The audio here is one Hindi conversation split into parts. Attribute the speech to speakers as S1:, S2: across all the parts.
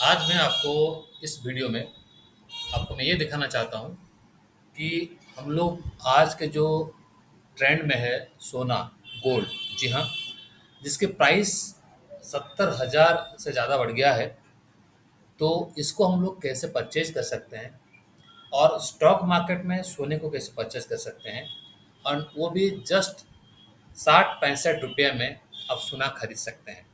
S1: आज मैं आपको इस वीडियो में आपको मैं ये दिखाना चाहता हूँ कि हम लोग आज के जो ट्रेंड में है सोना, गोल्ड, जी हाँ, जिसके प्राइस 70,000 से ज़्यादा बढ़ गया है। तो इसको हम लोग कैसे परचेज कर सकते हैं और स्टॉक मार्केट में सोने को कैसे परचेज कर सकते हैं, और वो भी जस्ट 60-65 रुपये में आप सोना खरीद सकते हैं।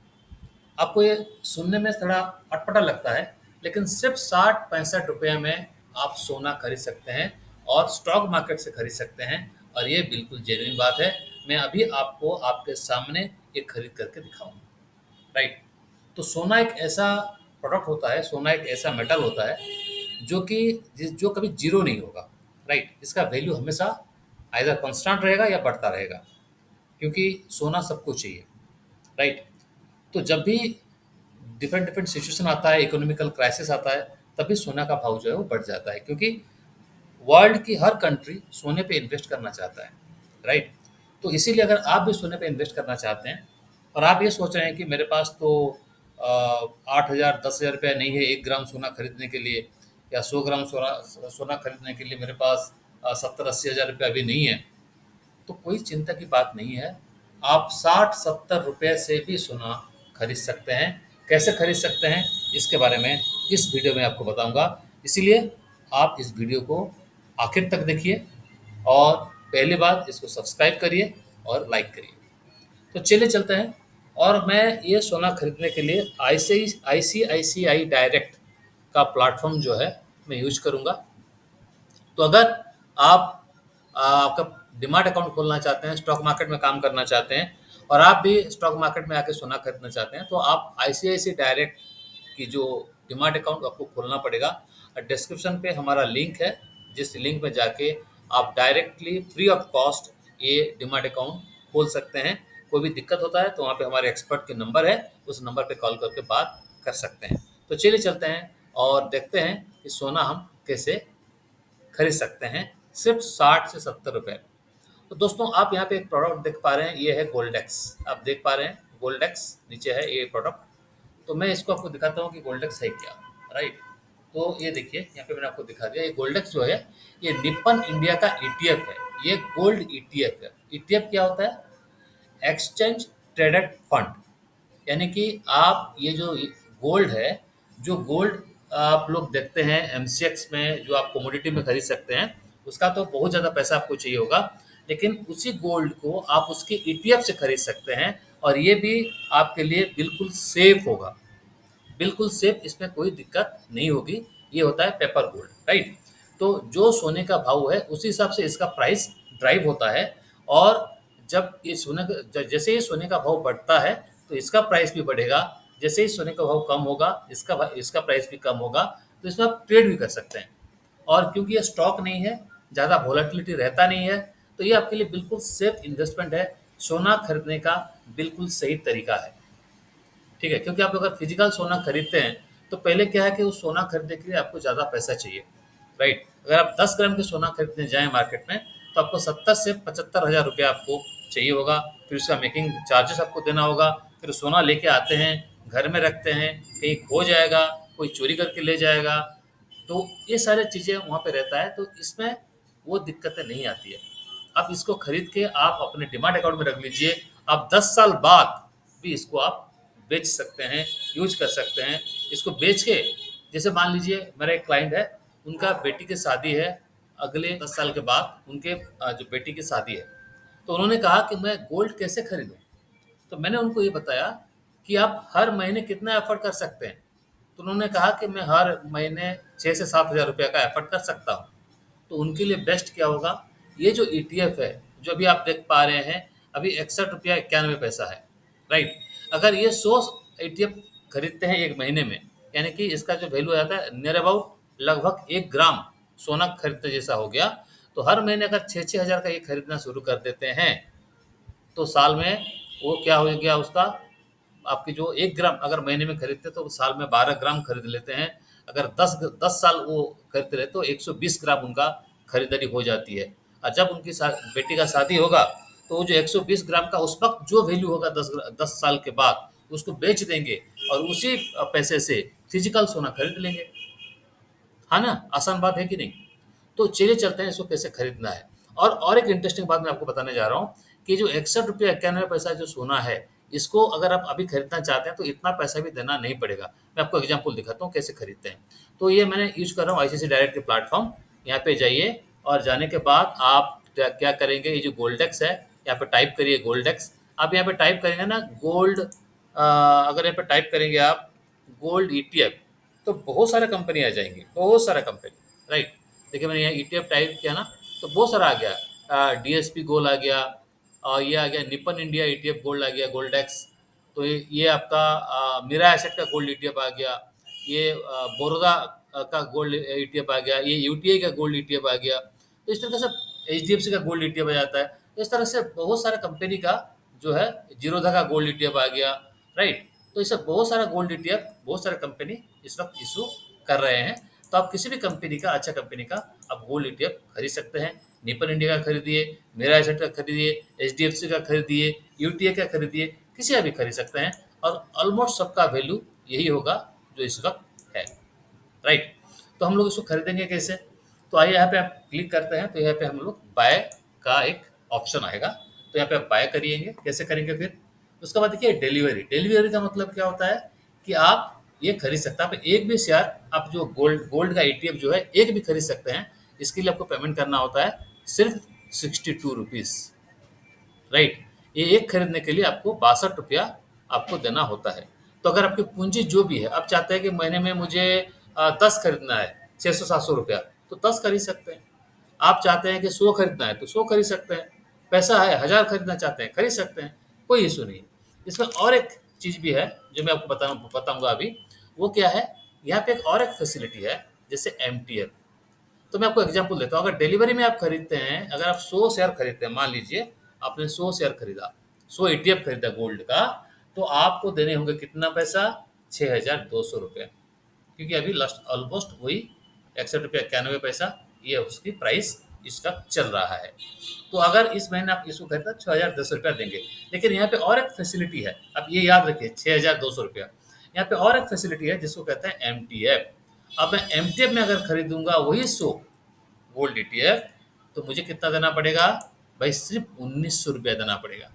S1: आपको ये सुनने में थोड़ा अटपटा लगता है, लेकिन सिर्फ 60-65 रुपये में आप सोना खरीद सकते हैं और स्टॉक मार्केट से खरीद सकते हैं। और ये बिल्कुल जेन्युइन बात है। मैं अभी आपको आपके सामने ये खरीद करके दिखाऊंगा, राइट। तो सोना एक ऐसा प्रोडक्ट होता है, सोना एक ऐसा मेटल होता है जो कि जो कभी जीरो नहीं होगा, राइट। इसका वैल्यू हमेशा आइदर कांस्टेंट रहेगा या बढ़ता रहेगा, क्योंकि सोना सबको चाहिए, राइट। तो जब भी डिफरेंट डिफरेंट सिचुएशन आता है, इकोनॉमिकल क्राइसिस आता है, तभी सोना का भाव जो है वो बढ़ जाता है, क्योंकि वर्ल्ड की हर कंट्री सोने पे इन्वेस्ट करना चाहता है, राइट। तो इसीलिए अगर आप भी सोने पे इन्वेस्ट करना चाहते हैं और आप ये सोच रहे हैं कि मेरे पास तो 8,000 10,000 रुपया नहीं है 1 ग्राम सोना खरीदने के लिए, या 100 ग्राम सोना सोना खरीदने के लिए मेरे पास 70-80 हज़ार रुपया अभी नहीं है, तो कोई चिंता की बात नहीं है। आप 60-70 रुपये से भी सोना खरीद सकते हैं। कैसे खरीद सकते हैं, इसके बारे में इस वीडियो में आपको बताऊंगा। इसीलिए आप इस वीडियो को आखिर तक देखिए और पहली बात इसको सब्सक्राइब करिए और लाइक करिए। तो चलिए चलते हैं। और मैं ये सोना खरीदने के लिए ICICI डायरेक्ट का प्लेटफॉर्म जो है मैं यूज करूँगा। तो अगर आप आपका डिमैट अकाउंट खोलना चाहते हैं, स्टॉक मार्केट में काम करना चाहते हैं और आप भी स्टॉक मार्केट में आके सोना खरीदना चाहते हैं, तो आप ICICI डायरेक्ट की जो डिमैट अकाउंट आपको खोलना पड़ेगा। डिस्क्रिप्शन पे हमारा लिंक है, जिस लिंक में जाके आप डायरेक्टली फ्री ऑफ कॉस्ट ये डिमैट अकाउंट खोल सकते हैं। कोई भी दिक्कत होता है तो वहाँ पे हमारे एक्सपर्ट के नंबर है, उस नंबर पे कॉल करके बात कर सकते हैं। तो चलिए चलते हैं और देखते हैं कि सोना हम कैसे खरीद सकते हैं सिर्फ 60 से 70 रुपए। तो दोस्तों आप यहाँ पे एक प्रोडक्ट देख पा रहे हैं, ये है गोल्डेक्स। आप देख पा रहे हैं गोल्डेक्स नीचे है ये प्रोडक्ट। तो मैं इसको आपको दिखाता हूँ कि गोल्डेक्स है क्या, राइट। तो ये देखिए यहाँ पे मैंने आपको दिखा दिया। ये गोल्डेक्स जो है ये निप्पन इंडिया का ETF है। ये गोल्ड ETF है। ETF क्या होता है? Exchange traded fund. यानी कि आप ये जो गोल्ड है, जो गोल्ड आप लोग देखते हैं MCX में, जो आप कमोडिटी में खरीद सकते हैं, उसका तो बहुत ज़्यादा पैसा आपको चाहिए होगा। लेकिन उसी गोल्ड को आप उसके ETF से खरीद सकते हैं और ये भी आपके लिए बिल्कुल सेफ होगा, बिल्कुल सेफ। इसमें कोई दिक्कत नहीं होगी। ये होता है पेपर गोल्ड, राइट। तो जो सोने का भाव है उसी हिसाब से इसका प्राइस ड्राइव होता है। और जब ये जैसे ही सोने का भाव बढ़ता है तो इसका प्राइस भी बढ़ेगा। जैसे ही सोने का भाव कम होगा इसका प्राइस भी कम होगा। तो इसमें आप ट्रेड भी कर सकते हैं। और क्योंकि ये स्टॉक नहीं है, ज़्यादा वॉलेटिलिटी रहता नहीं है, तो ये आपके लिए बिल्कुल सेफ इन्वेस्टमेंट है। सोना खरीदने का बिल्कुल सही तरीका है, ठीक है। क्योंकि आप अगर फिजिकल सोना खरीदते हैं तो पहले क्या है कि उस सोना खरीदने के लिए आपको ज़्यादा पैसा चाहिए, राइट। अगर आप 10 ग्राम के सोना खरीदने जाएं मार्केट में तो आपको 70 से 75 हज़ार रुपया आपको चाहिए होगा। फिर उसका मेकिंग चार्जेस आपको देना होगा। फिर सोना लेके आते हैं, घर में रखते हैं, कहीं खो जाएगा, कोई चोरी करके ले जाएगा, तो ये सारी चीज़ें वहाँ पे रहता है। तो इसमें वो दिक्कतें नहीं आती है। आप इसको खरीद के आप अपने डिमाट अकाउंट में रख लीजिए। आप 10 साल बाद भी इसको आप बेच सकते हैं, यूज कर सकते हैं। इसको बेच के, जैसे मान लीजिए मेरा एक क्लाइंट है, उनका बेटी की शादी है, अगले 10 साल के बाद उनके जो बेटी की शादी है, तो उन्होंने कहा कि मैं गोल्ड कैसे खरीदूं। तो मैंने उनको ये बताया कि आप हर महीने कितना एफर्ट कर सकते हैं। तो उन्होंने कहा कि मैं हर महीने 6 से 7 हज़ार रुपये का एफर्ट कर सकता हूँ। तो उनके लिए बेस्ट क्या होगा, ये जो ETF है, जो अभी आप देख पा रहे हैं, अभी 61 रुपया 91 पैसा है, राइट। अगर ये 100 ETF खरीदते हैं एक महीने में, यानी कि इसका जो वैल्यू आता है नियर अबाउट लगभग 1 ग्राम सोना खरीदते जैसा हो गया। तो हर महीने अगर 6-6 हज़ार का ये खरीदना शुरू कर देते हैं तो साल में वो क्या हो गया उसका, आपकी जो 1 ग्राम अगर महीने में खरीदते तो साल में 12 ग्राम खरीद लेते हैं। अगर 10 साल वो खरीदते रहे तो 120 ग्राम उनका खरीदारी हो जाती है। और जब उनकी बेटी का शादी होगा तो वो जो 120 ग्राम का उस वक्त जो वैल्यू होगा 10 साल के बाद उसको बेच देंगे और उसी पैसे से फिजिकल सोना खरीद लेंगे। हाँ ना? आसान बात है कि नहीं? तो चलिए चलते हैं इसको कैसे खरीदना है। और एक इंटरेस्टिंग बात मैं आपको बताने जा रहा हूँ कि जो ₹61.91 जो सोना है, इसको अगर आप अभी खरीदना चाहते हैं तो इतना पैसा भी देना नहीं पड़ेगा। मैं आपको एग्ज़ाम्पल दिखाता हूँ कैसे खरीदते हैं। तो ये मैंने यूज़ कर रहा हूँ आईसीआईसीआई डायरेक्ट के प्लेटफ़ॉर्म। यहाँ पे जाइए और जाने के बाद आप क्या क्या करेंगे, ये जो गोल्डेक्स है, यहाँ पे टाइप करिए गोल्डेक्स। आप यहाँ पे टाइप करेंगे ना गोल्ड, अगर यहाँ पे टाइप करेंगे आप गोल्ड ईटीएफ, तो बहुत सारे कंपनी आ जाएंगी, बहुत सारा कंपनी, राइट। देखिए मैंने यहाँ ईटीएफ टाइप किया ना, तो बहुत सारा आ गया, डीएसपी गोल्ड आ गया, और ये आ गया निपन इंडिया ईटीएफ गोल्ड आ गया, गोल्डेक्स। तो ये आपका मीरा एसेट का गोल्ड ईटीएफ आ गया, ये बड़ौदा का गोल्ड ईटीएफ आ गया, ये यूटीआई का गोल्ड ईटीएफ आ गया। तो इस तरह से एचडीएफसी का गोल्ड ईटीएफ आ जाता है। तो इस तरह से बहुत सारे कंपनी का जो है, जीरोधा का गोल्ड ईटीएफ आ गया, राइट। तो इससे बहुत सारा गोल्ड ईटीएफ बहुत सारे कंपनी इस वक्त इशू कर रहे हैं। तो आप किसी भी कंपनी का, अच्छा कंपनी का आप गोल्ड ईटीएफ खरीद सकते हैं। निपन इंडिया का खरीदिए, मेरा एसेट का खरीदिए, एचडीएफसी का खरीदिए, यूटीए का खरीदिए, किसी का भी खरीद सकते हैं। और ऑलमोस्ट सबका वैल्यू यही होगा जो इस वक्त है, राइट। तो हम लोग इसको खरीदेंगे कैसे? तो आइए यहाँ पे आप क्लिक करते हैं, तो यहाँ पे हम लोग बाय का एक ऑप्शन आएगा। तो यहाँ पे आप बाय करिएंगे। कैसे करेंगे फिर? उसके बाद देखिए डिलीवरी। डिलीवरी का मतलब क्या होता है कि आप ये खरीद सकते हैं। आप एक भी शेयर, आप जो गोल्ड गोल्ड का ईटीएफ जो है एक भी खरीद सकते हैं। इसके लिए आपको पेमेंट करना होता है सिर्फ 62 रुपीज़, राइट। ये एक खरीदने के लिए आपको 62 रुपया आपको देना होता है। तो अगर आपकी पूंजी जो भी है, आप चाहते हैं कि महीने में मुझे 10 खरीदना है, 600-700 रुपया, तो 10 खरीद सकते हैं। आप चाहते हैं कि 100 खरीदना है तो 100 खरीद सकते हैं। पैसा है, 1000 खरीदना चाहते हैं, खरीद सकते हैं, कोई इशू नहीं। इसमें और एक चीज़ भी है जो मैं आपको बताऊंगा अभी। वो क्या है? यहाँ पे एक और एक फैसिलिटी है, जैसे एमटीएफ। तो मैं आपको एग्जांपल देता हूँ। अगर डिलीवरी में आप खरीदते हैं, अगर आप 100 शेयर खरीदते हैं, मान लीजिए आपने 100 शेयर खरीदा, 100 ईटीएफ खरीदा गोल्ड का, तो आपको देने होंगे कितना पैसा? 6200 रुपये। क्योंकि अभी लास्ट ऑलमोस्ट वही 61 रुपया 91 पैसा ये उसकी प्राइस इसका चल रहा है। तो अगर इस महीने आप इसको खरीदा 6200 रुपया देंगे। लेकिन यहाँ पे और एक फैसिलिटी है, आप ये याद रखिए, 6200 रुपया। यहाँ पे और एक फैसिलिटी है जिसको कहते हैं एमटीएफ। अब मैं एमटीएफ में अगर खरीदूंगा वही 100 गोल्ड ईटीएफ, तो मुझे कितना देना पड़ेगा भाई? सिर्फ 1900 रुपया देना पड़ेगा।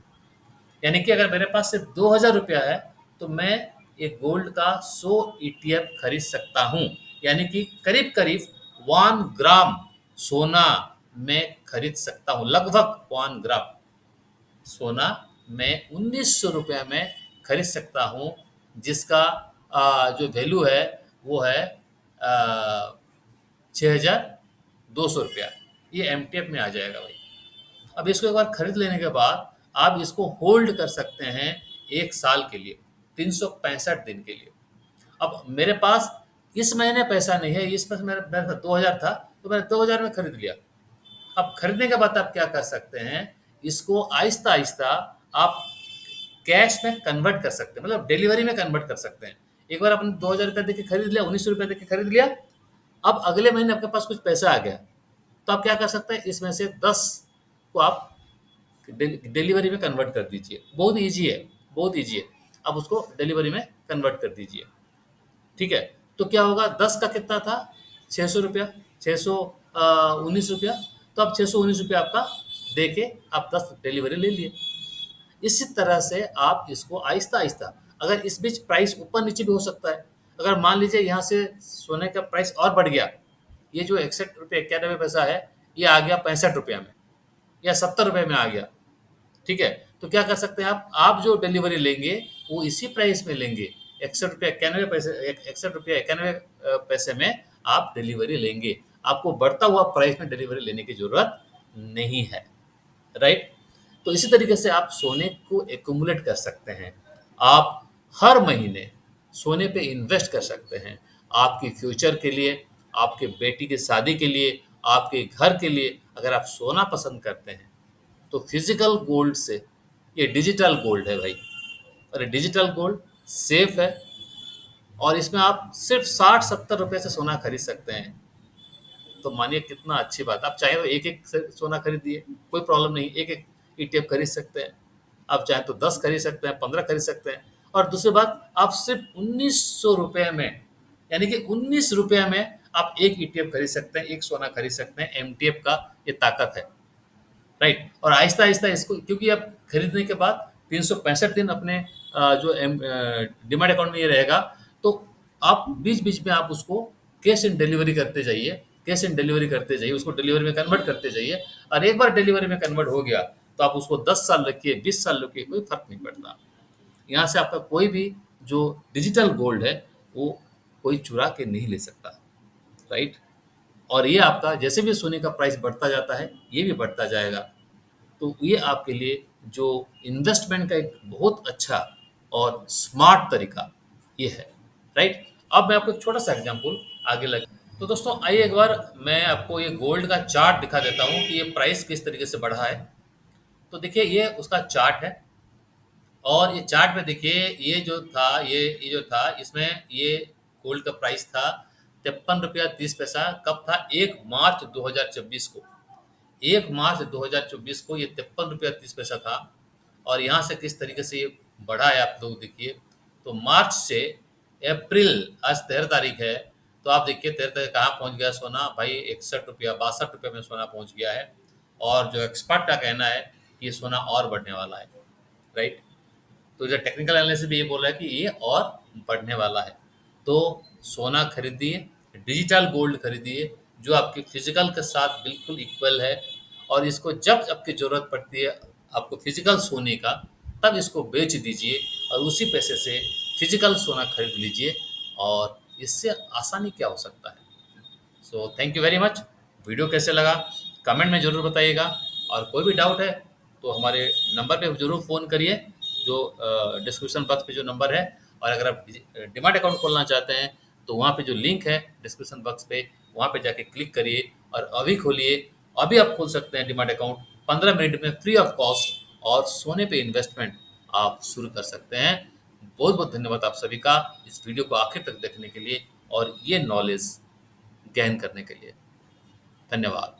S1: यानी कि अगर मेरे पास सिर्फ 2000 रुपया है, तो मैं एक गोल्ड का 100 ईटीएफ खरीद सकता हूँ। यानी कि करीब करीब 1 ग्राम सोना मैं खरीद सकता हूँ, लगभग 1 ग्राम सोना मैं 1900 रुपया में खरीद सकता हूँ, जिसका जो वैल्यू है वो है 6200 रुपया। ये एमटीएफ में आ जाएगा भाई। अब इसको एक बार खरीद लेने के बाद आप इसको होल्ड कर सकते हैं 1 साल के लिए, 365 दिन के लिए। अब मेरे पास इस महीने पैसा नहीं है, इस पर मेरे पास 2000 था, तो मैंने 2000 में खरीद लिया। अब खरीदने के बाद आप क्या कर सकते हैं? इसको आहिस्ता आहिस्ता आप कैश में कन्वर्ट कर सकते हैं, मतलब डिलीवरी में कन्वर्ट कर सकते हैं। एक बार आपने 2000 रुपया दे के खरीद लिया, 1900 रुपया दे के खरीद लिया। अब अगले महीने आपके पास कुछ पैसा आ गया, तो आप क्या कर सकते हैं? इसमें से 10 को आप डिलीवरी में कन्वर्ट कर दीजिए। बहुत ईजी है, बहुत ईजी है। आप उसको डिलीवरी में कन्वर्ट कर दीजिए, ठीक है। तो क्या होगा? 10 का कितना था? 600 रुपया, 619 रुपया। तो अब 619 रुपया आपका दे के आप 10 डिलीवरी ले लिए। इसी तरह से आप इसको आहिस्ता आहिस्ता, अगर इस बीच प्राइस ऊपर नीचे भी हो सकता है। अगर मान लीजिए यहाँ से सोने का प्राइस और बढ़ गया, ये जो 61 रुपये 91 पैसा है, ये आ गया 65 रुपया में या 70 रुपये में आ गया, ठीक है। तो क्या कर सकते हैं आप जो डिलीवरी लेंगे वो इसी प्राइस में लेंगे, 61 रुपया 91 पैसे में आप डिलीवरी लेंगे। आपको बढ़ता हुआ प्राइस में डिलीवरी लेने की जरूरत नहीं है, राइट। तो इसी तरीके से आप सोने को एक्यूमुलेट कर सकते हैं। आप हर महीने सोने पे इन्वेस्ट कर सकते हैं, आपकी फ्यूचर के लिए, आपके बेटी की शादी के लिए, आपके घर के लिए। अगर आप सोना पसंद करते हैं तो फिजिकल गोल्ड से, ये डिजिटल गोल्ड है भाई, और ये डिजिटल गोल्ड सेफ है। और इसमें आप सिर्फ 60-70 रुपए से सोना खरीद सकते हैं। तो मानिए कितना अच्छी बात। आप चाहे तो एक एक सोना खरीदिए, कोई प्रॉब्लम नहीं, एक एक ईटीएफ खरीद सकते हैं। आप चाहे तो 10 खरीद सकते हैं, 15 खरीद सकते हैं। और दूसरी बात, आप सिर्फ 1900 रुपये में यानी कि 19 रुपये में आप एक ईटीएफ खरीद सकते हैं, एक सोना खरीद सकते हैं। एमटीएफ का ये ताकत है, राइट। और आहिस्ता आहिस्ता इसको, क्योंकि अब खरीदने के बाद 365 दिन अपने जो डिमैट अकाउंट में ये रहेगा, तो आप बीच बीच में आप उसको कैश इन डिलीवरी करते जाइए, कैश इन डिलीवरी करते जाइए, उसको डिलीवरी में कन्वर्ट करते जाइए। और एक बार डिलीवरी में कन्वर्ट हो गया तो आप उसको 10 साल रखिए, 20 साल रखिए, कोई फर्क नहीं पड़ता। यहाँ से आपका कोई भी जो डिजिटल गोल्ड है वो कोई चुरा के नहीं ले सकता, राइट। और ये आपका जैसे भी सोने का प्राइस बढ़ता जाता है ये भी बढ़ता जाएगा। तो ये आपके लिए जो इन्वेस्टमेंट का एक बहुत अच्छा और स्मार्ट तरीका ये है, राइट। अब मैं आपको एक छोटा सा एग्जांपल आगे लग, तो दोस्तों आइए एक बार मैं आपको ये गोल्ड का चार्ट दिखा देता हूँ कि ये प्राइस किस तरीके से बढ़ा है। तो देखिए ये उसका चार्ट है, और ये चार्ट में देखिए ये जो था, ये जो था इसमें ये गोल्ड का प्राइस था 53 रुपया 30 पैसा। कब था? 1 मार्च 2024 को। 1 मार्च 2024 को ये 53 रुपया 30 पैसा था। और यहाँ से किस तरीके से ये बढ़ा है आप लोग देखिए। तो मार्च से अप्रैल, आज 13 तारीख है, तो आप देखिए 13 तारीख कहाँ पहुँच गया सोना भाई, 61 रुपया 62 रुपये में सोना पहुँच गया है। और जो एक्सपर्ट का कहना है कि ये सोना और बढ़ने वाला है, राइट। तो जो टेक्निकल एनालिसिस भी ये बोल रहा है कि ये और बढ़ने वाला है। तो सोना खरीदिए, डिजिटल गोल्ड खरीदिए जो आपके फिजिकल के साथ बिल्कुल इक्वल है। और इसको जब आपकी ज़रूरत पड़ती है आपको फिजिकल सोने का, तब इसको बेच दीजिए और उसी पैसे से फिजिकल सोना खरीद लीजिए। और इससे आसानी क्या हो सकता है। So thank you very much. Video कैसे लगा कमेंट में ज़रूर बताइएगा। और कोई भी डाउट है तो हमारे नंबर पे ज़रूर फ़ोन करिए, जो डिस्क्रिप्शन बॉक्स पे जो नंबर है। और अगर आप डिमैट अकाउंट खोलना चाहते हैं तो वहाँ पे जो लिंक है डिस्क्रिप्शन बॉक्स पे, वहाँ पे जाके क्लिक करिए और अभी खोलिए। अभी आप खोल सकते हैं डिमैट अकाउंट 15 मिनट में फ्री ऑफ कॉस्ट, और सोने पे इन्वेस्टमेंट आप शुरू कर सकते हैं। बहुत बहुत धन्यवाद आप सभी का इस वीडियो को आखिर तक देखने के लिए और ये नॉलेज गेन करने के लिए। धन्यवाद।